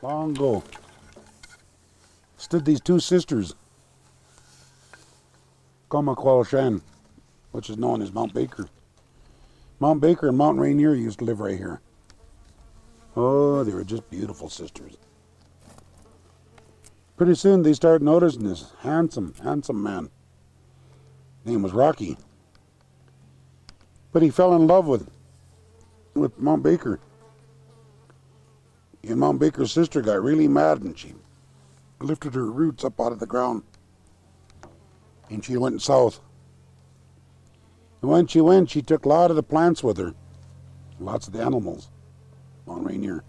long ago, stood these two sisters, Shan, which is known as Mount Baker. Mount Baker and Mount Rainier used to live right here. Oh, they were just beautiful sisters. Pretty soon they started noticing this handsome man. His name was Rocky. But he fell in love with Mount Baker. And Mount Baker's sister got really mad and she lifted her roots up out of the ground. And she went south. And when she went, she took a lot of the plants with her. Lots of the animals. Mount Rainier.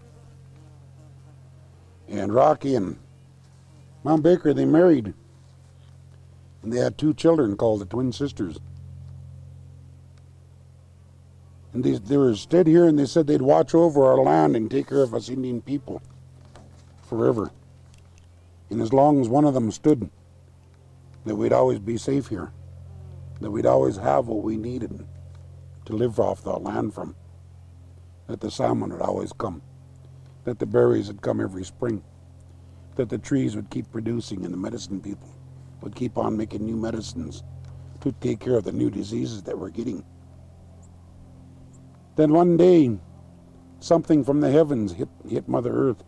And Rocky and Mount Baker, they married. And they had two children called the twin sisters. And they were stayed here and they said they'd watch over our land and take care of us Indian people forever. And as long as one of them stood, that we'd always be safe here. That we'd always have what we needed to live off the land from. That the salmon would always come. That the berries would come every spring. That the trees would keep producing and the medicine people would keep on making new medicines to take care of the new diseases that we're getting. Then one day, something from the heavens hit Mother Earth.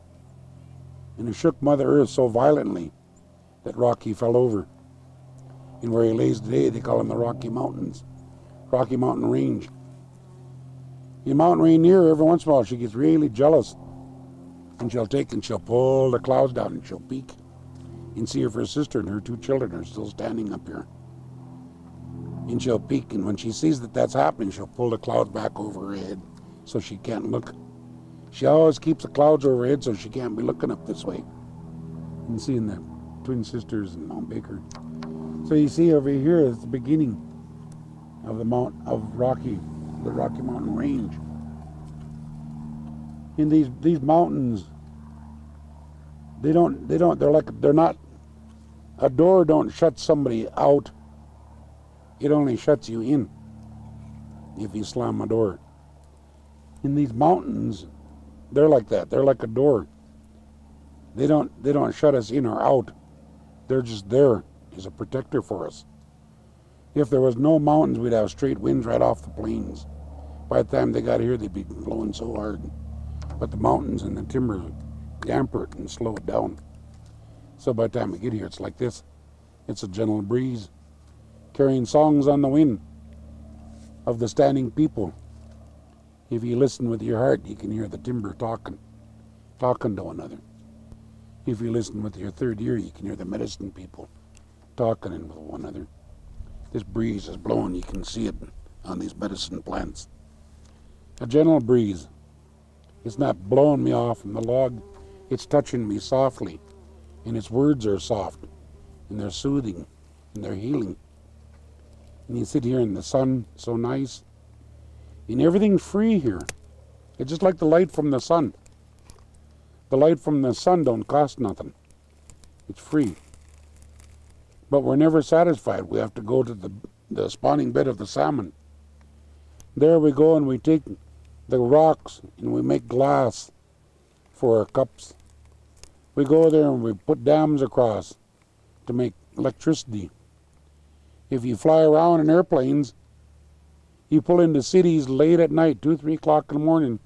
And it shook Mother Earth so violently that Rocky fell over. And where he lays today, they call him the Rocky Mountains. Rocky Mountain Range. In Mount Rainier, every once in a while, she gets really jealous. And she'll pull the clouds down and she'll peek. And see if her sister and her two children are still standing up here. And she'll peek, and when she sees that that's happening, she'll pull the clouds back over her head so she can't look. She always keeps the clouds over her head so she can't be looking up this way. And seeing the twin sisters and Mount Baker. So you see over here is the beginning of the the Rocky Mountain Range. In these mountains, they're not, a door don't shut somebody out. It only shuts you in if you slam a door. In these mountains, they're like that. They're like a door. They don't shut us in or out. They're just there as a protector for us. If there was no mountains, we'd have straight winds right off the plains. By the time they got here, they'd be blowing so hard. But the mountains and the timber damper it and slow it down. So by the time we get here, it's like this. It's a gentle breeze, carrying songs on the wind of the standing people. If you listen with your heart, you can hear the timber talking to one another. If you listen with your third ear, you can hear the medicine people talking with one another. This breeze is blowing, you can see it on these medicine plants. A gentle breeze. It's not blowing me off from the log, it's touching me softly. And its words are soft, and they're soothing, and they're healing. And you sit here in the sun, so nice. And everything's free here. It's just like the light from the sun. The light from the sun don't cost nothing. It's free. But we're never satisfied. We have to go to the spawning bed of the salmon. There we go and we take the rocks and we make glass for our cups. We go there and we put dams across to make electricity. If you fly around in airplanes, you pull into cities late at night, 2, 3 o'clock in the morning,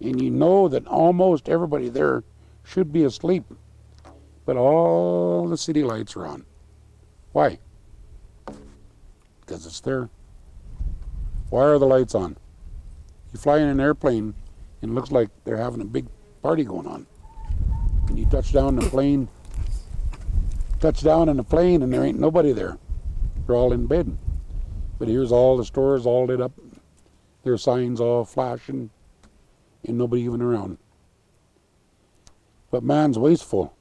and you know that almost everybody there should be asleep. But all the city lights are on. Why? Because it's there. Why are the lights on? You fly in an airplane and it looks like they're having a big party going on. And you touch down in the plane and there ain't nobody there. They're all in bed. But here's all the stores all lit up. Their signs all flashing and nobody even around. But man's wasteful.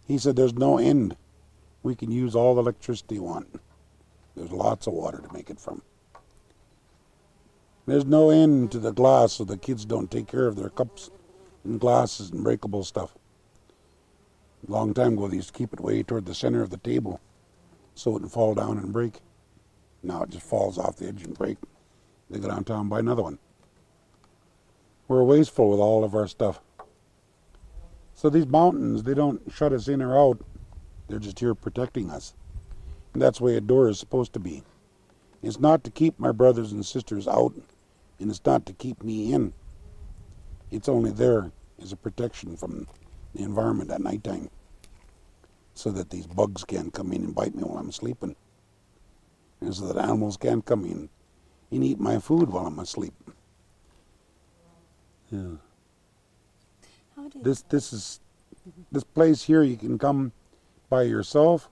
He said there's no end. We can use all the electricity we want. There's lots of water to make it from. There's no end to the glass so the kids don't take care of their cups and glasses and breakable stuff. A long time ago they used to keep it way toward the center of the table so it wouldn't fall down and break. Now it just falls off the edge and break. They go downtown and buy another one. We're wasteful with all of our stuff. So these mountains, they don't shut us in or out. They're just here protecting us. And that's the way a door is supposed to be. It's not to keep my brothers and sisters out, and it's not to keep me in. It's only there as a protection from the environment at nighttime, so that these bugs can't come in and bite me while I'm sleeping, and so that animals can't come in and eat my food while I'm asleep. Yeah. This place here, you can come by yourself,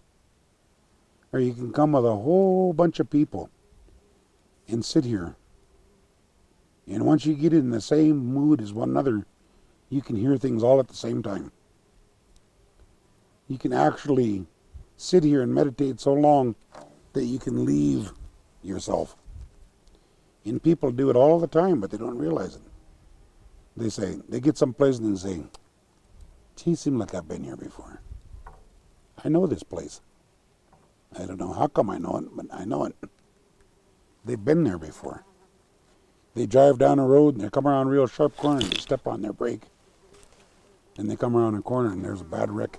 or you can come with a whole bunch of people and sit here. And once you get in the same mood as one another, you can hear things all at the same time. You can actually sit here and meditate so long that you can leave yourself. And people do it all the time, but they don't realize it. They say, they get someplace and they say, gee, seems like I've been here before. I know this place. I don't know how come I know it, but I know it. They've been there before. They drive down a road and they come around a real sharp corner and they step on their brake. And they come around a corner and there's a bad wreck.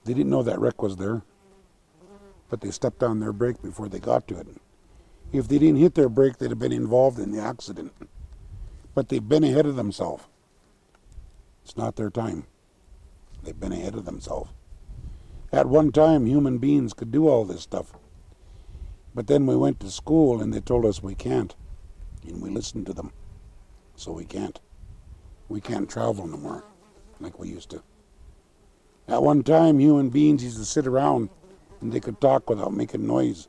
They didn't know that wreck was there, but they stepped on their brake before they got to it. If they didn't hit their brake, they'd have been involved in the accident. But they've been ahead of themselves. It's not their time. They've been ahead of themselves. At one time, human beings could do all this stuff. But then we went to school and they told us we can't. And we listened to them. So we can't. We can't travel no more like we used to. At one time, human beings used to sit around and they could talk without making noise.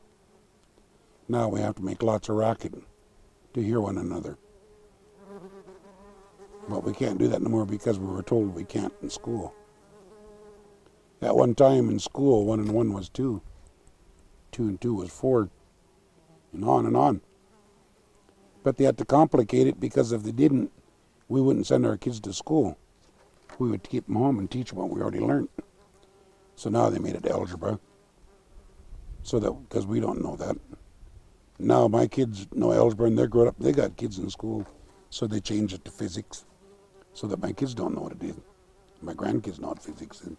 Now we have to make lots of racket to hear one another. But we can't do that no more because we were told we can't in school. At one time in school, 1 and 1 was 2. 2 and 2 was 4. And on and on. But they had to complicate it because if they didn't, we wouldn't send our kids to school. We would keep them home and teach them what we already learned. So now they made it algebra. So that, because we don't know that. Now my kids know algebra and they're grown up. They got kids in school. So they changed it to physics. So that my kids don't know what it is. My grandkids know what physics is.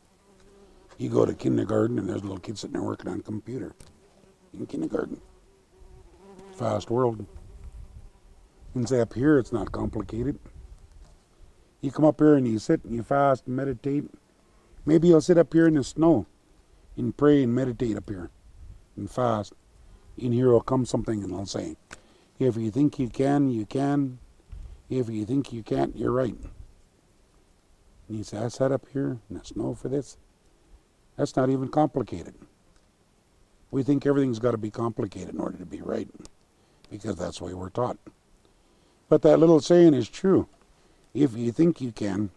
You go to kindergarten and there's little kids sitting there working on a computer. In kindergarten. Fast world. And say up here it's not complicated. You come up here and you sit and you fast and meditate. Maybe you'll sit up here in the snow and pray and meditate up here and fast. In here will come something and I'll say, if you think you can, you can. If you think you can't, you're right. And you say, I sat up here in the snow for this. That's not even complicated. We think everything's got to be complicated in order to be right, because that's the way we're taught. But that little saying is true. If you think you can,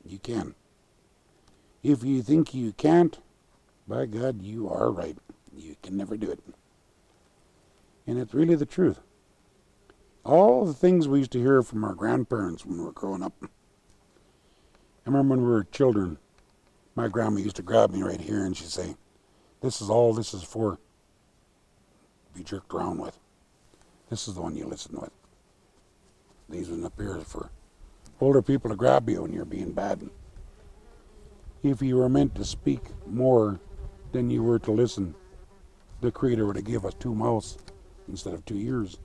you can. If you think you can't, by God, you are right. You can never do it. And it's really the truth. All the things we used to hear from our grandparents when we were growing up. I remember when we were children, my grandma used to grab me right here and she'd say, this is all this is for. Be jerked around with. This is the one you listen with. These ones up here for older people to grab you when you're being bad. If you were meant to speak more than you were to listen, the Creator would have given us 2 mouths instead of 2 ears.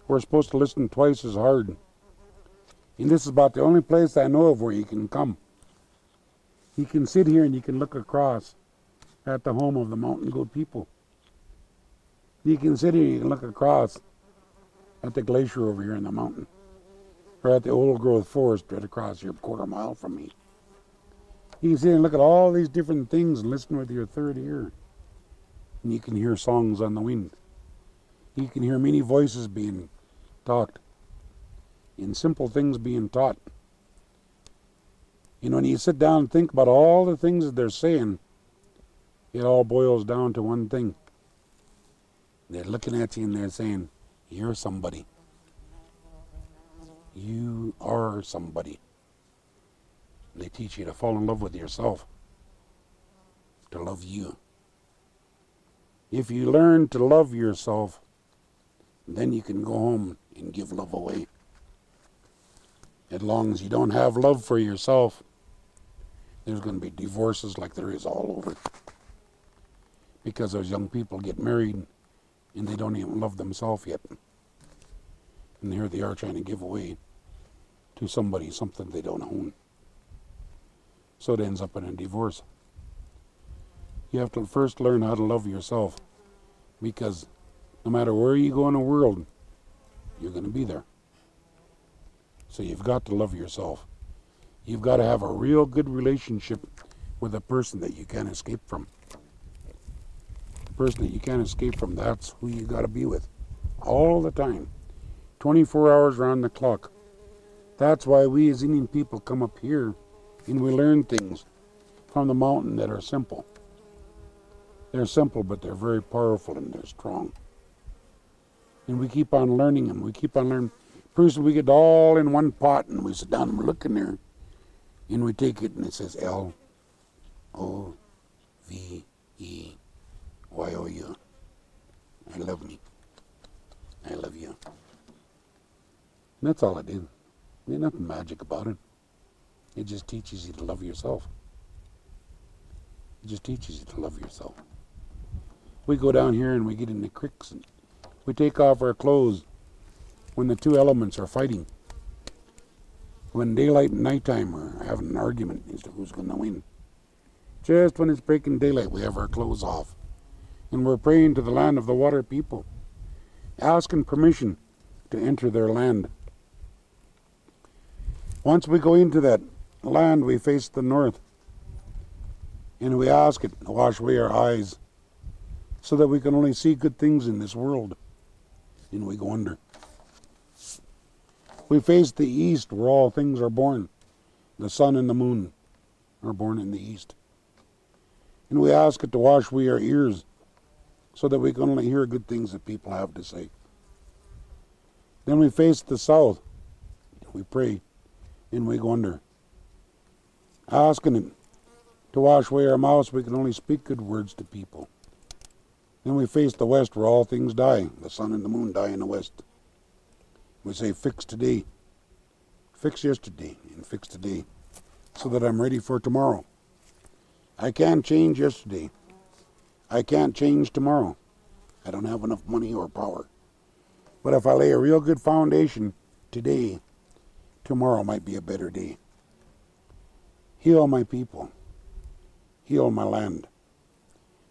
We're supposed to listen twice as hard. And this is about the only place I know of where you can come. You can sit here and you can look across at the home of the mountain goat people. You can sit here and you can look across at the glacier over here in the mountain. Or at the old growth forest right across here, 1/4 mile from me. You can sit and look at all these different things and listen with your 3rd ear. And you can hear songs on the wind. You can hear many voices being talked. And simple things being taught. And when you sit down and think about all the things that they're saying, it all boils down to one thing. They're looking at you and they're saying, you're somebody. You are somebody. They teach you to fall in love with yourself. To love you. If you learn to love yourself, then you can go home and give love away. As long as you don't have love for yourself, there's going to be divorces like there is all over. Because those young people get married and they don't even love themselves yet. And here they are trying to give away to somebody something they don't own. So it ends up in a divorce. You have to first learn how to love yourself, because no matter where you go in the world, you're going to be there. So you've got to love yourself. You've got to have a real good relationship with a person that you can't escape from. The person that you can't escape from, that's who you got to be with all the time, 24 hours around the clock. That's why we as Indian people come up here and we learn things from the mountain that are simple. They're simple, but they're very powerful and they're strong. And we keep on learning them. We keep on learning. Pretty soon we get all in one pot and we sit down and we're looking there. And we take it and it says L-O-V-E-Y-O-U. I love me. I love you. And that's all it is. There's nothing magic about it. It just teaches you to love yourself. It just teaches you to love yourself. We go down here and we get in the creeks and we take off our clothes when the two elements are fighting. When daylight and nighttime are having an argument as to who's going to win. Just when it's breaking daylight, we have our clothes off. And we're praying to the land of the water people, asking permission to enter their land. Once we go into that land, we face the north. And we ask it to wash away our eyes so that we can only see good things in this world. And we go under. We face the east where all things are born. The sun and the moon are born in the east. And we ask it to wash away our ears so that we can only hear good things that people have to say. Then we face the south. We pray and we go under. Asking it to wash away our mouths so we can only speak good words to people. Then we face the west where all things die. The sun and the moon die in the west. We say, fix today, fix yesterday, and fix today, so that I'm ready for tomorrow. I can't change yesterday. I can't change tomorrow. I don't have enough money or power. But if I lay a real good foundation today, tomorrow might be a better day. Heal my people. Heal my land.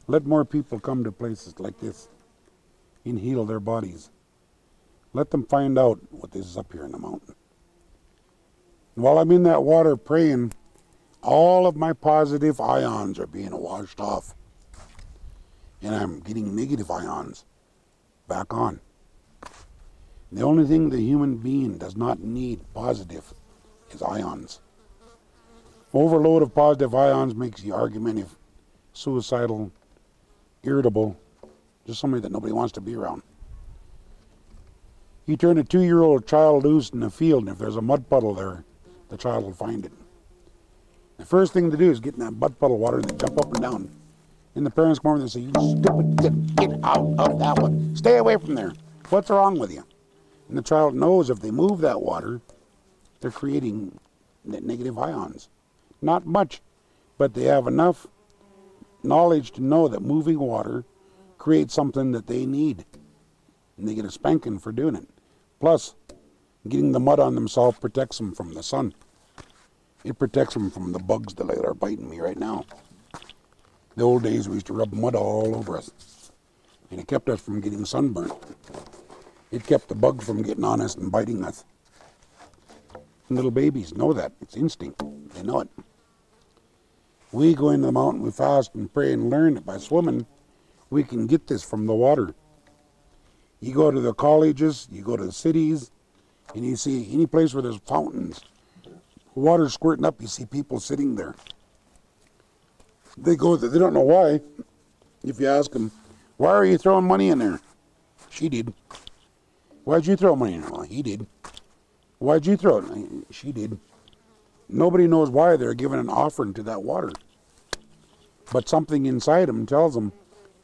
Let more people come to places like this and heal their bodies. Let them find out what this is up here in the mountain. And while I'm in that water praying, all of my positive ions are being washed off. And I'm getting negative ions back on. The only thing the human being does not need positive is ions. Overload of positive ions makes you argumentative, suicidal, irritable, just somebody that nobody wants to be around. You turn a 2-year-old child loose in the field, and if there's a mud puddle there, the child will find it. The first thing to do is get in that mud puddle water and then jump up and down. And the parents come over and they say, you stupid, get out of that one. Stay away from there. What's wrong with you? And the child knows if they move that water, they're creating negative ions. Not much, but they have enough knowledge to know that moving water creates something that they need. And they get a spanking for doing it. Plus, getting the mud on themselves protects them from the sun. It protects them from the bugs that are biting me right now. The old days we used to rub mud all over us. And it kept us from getting sunburnt. It kept the bugs from getting on us and biting us. And little babies know that. It's instinct. They know it. We go into the mountain, we fast and pray and learn that by swimming, we can get this from the water. You go to the colleges, you go to the cities, and you see any place where there's fountains, water squirting up, you see people sitting there. They go there, they don't know why. If you ask them, why are you throwing money in there? She did. Why'd you throw money in there? Well, he did. Why'd you throw it? She did. Nobody knows why they're giving an offering to that water. But something inside them tells them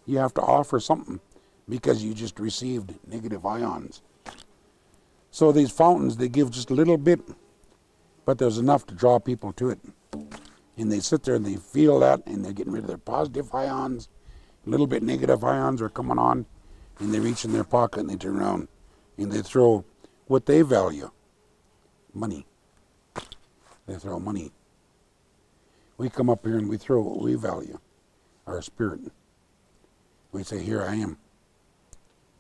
you have to offer something because you just received negative ions. So these fountains, they give just a little bit But there's enough to draw people to it. And they sit there and they feel that, and they're getting rid of their positive ions. A little bit negative ions are coming on, and they reach in their pocket and they turn around and they throw what they value. Money. They throw money. We come up here and we throw what we value. Our spirit. We say, here I am.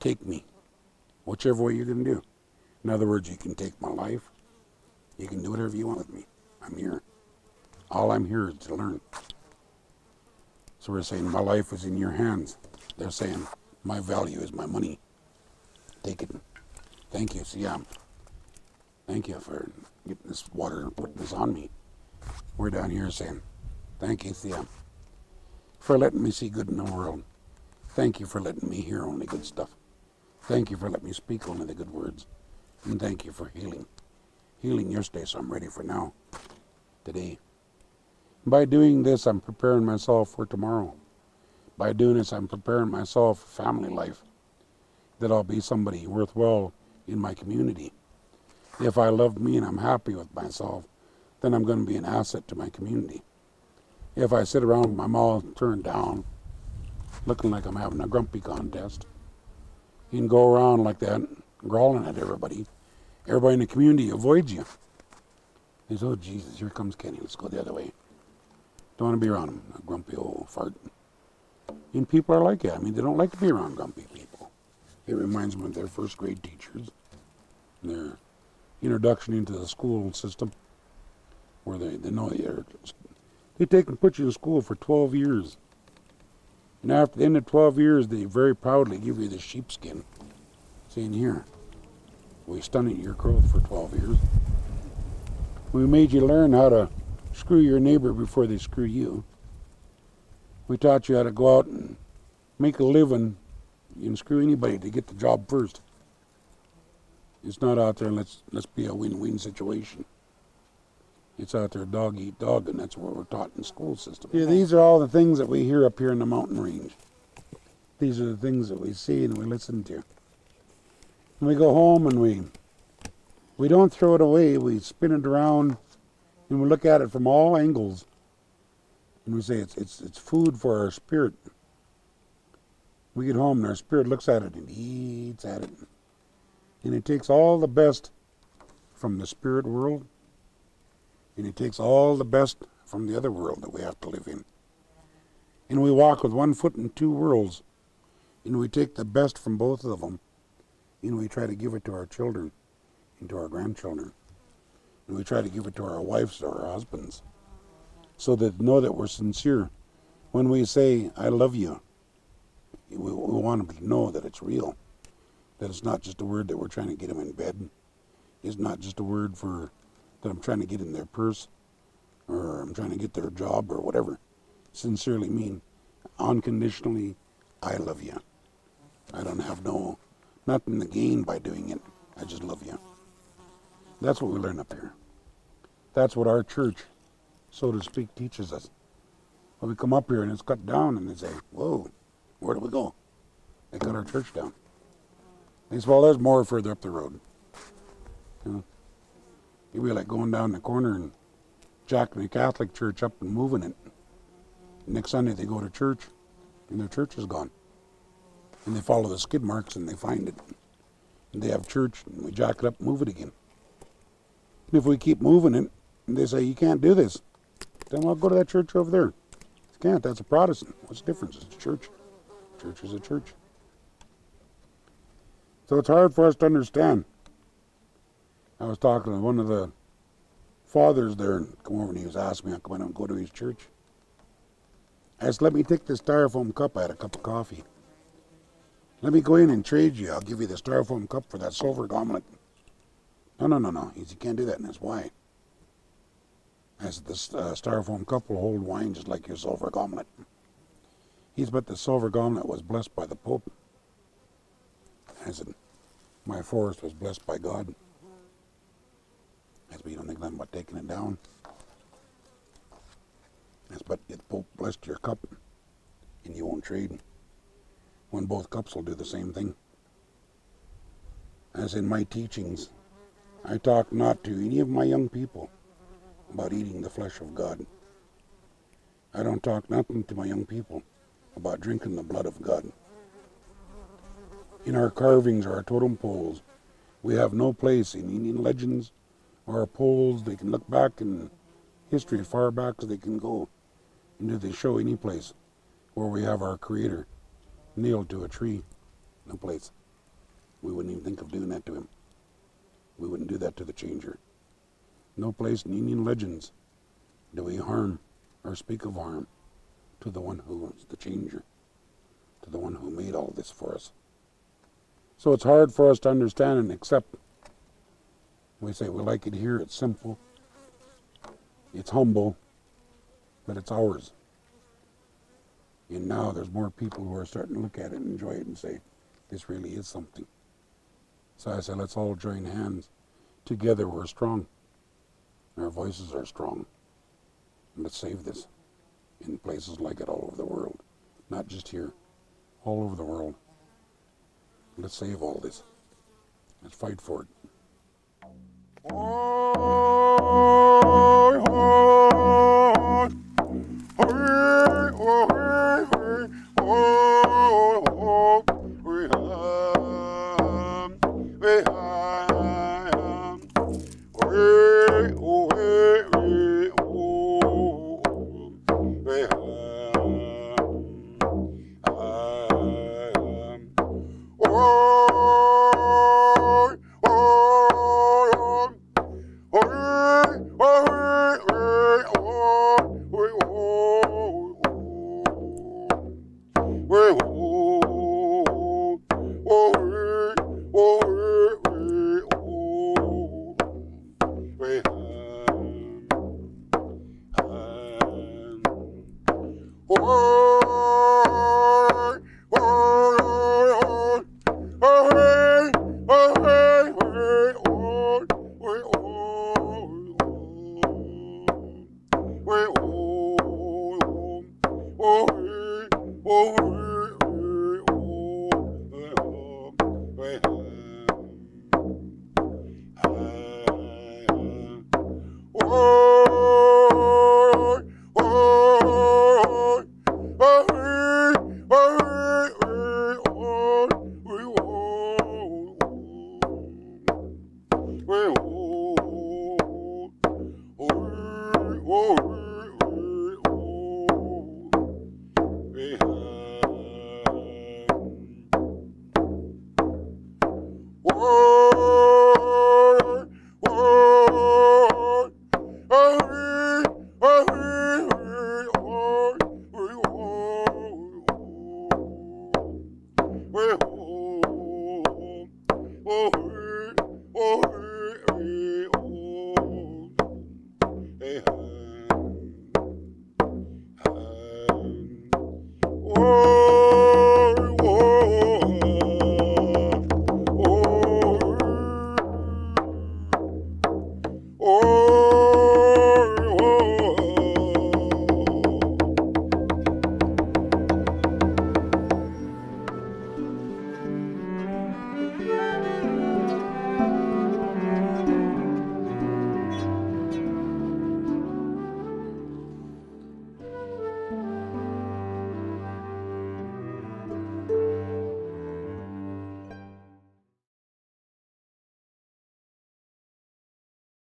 Take me. Whichever way you're going to do. In other words, you can take my life. You can do whatever you want with me. I'm here. All I'm here is to learn. So we're saying, my life is in your hands. They're saying, my value is my money. Take it. Thank you, Siam. Thank you for getting this water and putting this on me. We're down here saying, thank you, Siam, for letting me see good in the world. Thank you for letting me hear only good stuff. Thank you for letting me speak only the good words. And thank you for healing. Healing yesterday, so I'm ready for now. Today. By doing this, I'm preparing myself for tomorrow. By doing this, I'm preparing myself for family life. That I'll be somebody worthwhile in my community. If I love me and I'm happy with myself, then I'm going to be an asset to my community. If I sit around with my mouth turned down, looking like I'm having a grumpy contest, and go around like that, growling at everybody, everybody in the community avoids you. They say, oh Jesus, here comes Kenny, let's go the other way. Don't want to be around him, a grumpy old fart. And people are like that. I mean, they don't like to be around grumpy people. It reminds them of their first grade teachers, their introduction into the school system, where they know they take and put you in school for 12 years. And after the end of 12 years, they very proudly give you the sheepskin, saying, here, we studied your growth for 12 years. We made you learn how to screw your neighbor before they screw you. We taught you how to go out and make a living and screw anybody to get the job first. It's not out there, let's be a win-win situation. It's out there dog eat dog, and that's what we're taught in the school system. Yeah, these are all the things that we hear up here in the mountain range. These are the things that we see and we listen to. And we go home and we don't throw it away, we spin it around and we look at it from all angles. And we say it's food for our spirit. We get home and our spirit looks at it and eats at it. And it takes all the best from the spirit world. And it takes all the best from the other world that we have to live in. And we walk with one foot in two worlds. And we take the best from both of them. And we try to give it to our children and to our grandchildren. And we try to give it to our wives or our husbands. So that they know that we're sincere. When we say, I love you, we want them to know that it's real. That it's not just a word that we're trying to get them in bed. It's not just a word that I'm trying to get in their purse, or I'm trying to get their job, or whatever. Sincerely mean, unconditionally, I love you. I don't have nothing to gain by doing it. I just love you. That's what we learn up here. That's what our church, so to speak, teaches us. When we come up here and it's cut down and they say, whoa, where do we go? They cut our church down. They say, well, there's more further up the road. You know, it'd be like going down the corner and jacking the Catholic church up and moving it. Next Sunday they go to church and their church is gone. And they follow the skid marks and they find it. And they have church and we jack it up and move it again. And if we keep moving it and they say, you can't do this, then I'll go to that church over there. You can't, that's a Protestant. What's the difference? It's a church. Church is a church. So it's hard for us to understand. I was talking to one of the fathers there and come over and he was asking me how come I don't go to his church. I said, let me take this styrofoam cup. I had a cup of coffee. Let me go in and trade you. I'll give you the styrofoam cup for that silver goblet. No. He said, you can't do that, and that's why. I said, this styrofoam cup will hold wine just like your silver goblet. He said, but the silver goblet was blessed by the Pope. I said, my forest was blessed by God. I said, but you don't think nothing about taking it down? I said, but the Pope blessed your cup, and you won't trade. When both cups will do the same thing. As in my teachings, I talk not to any of my young people about eating the flesh of God. I don't talk nothing to my young people about drinking the blood of God. In our carvings or our totem poles, we have no place in Indian legends or our poles. They can look back in history as far back as they can go. And do they show any place where we have our Creator nailed to a tree? No place. We wouldn't even think of doing that to him. We wouldn't do that to the changer. No place in Indian legends do we harm or speak of harm to the one who is the changer, to the one who made all this for us. So it's hard for us to understand and accept. We say we like it here, it's simple, it's humble, but it's ours. And now there's more people who are starting to look at it and enjoy it and say, this really is something. So I say, let's all join hands. Together we're strong. Our voices are strong. And let's save this in places like it all over the world. Not just here, all over the world. Let's save all this. Let's fight for it. Oh,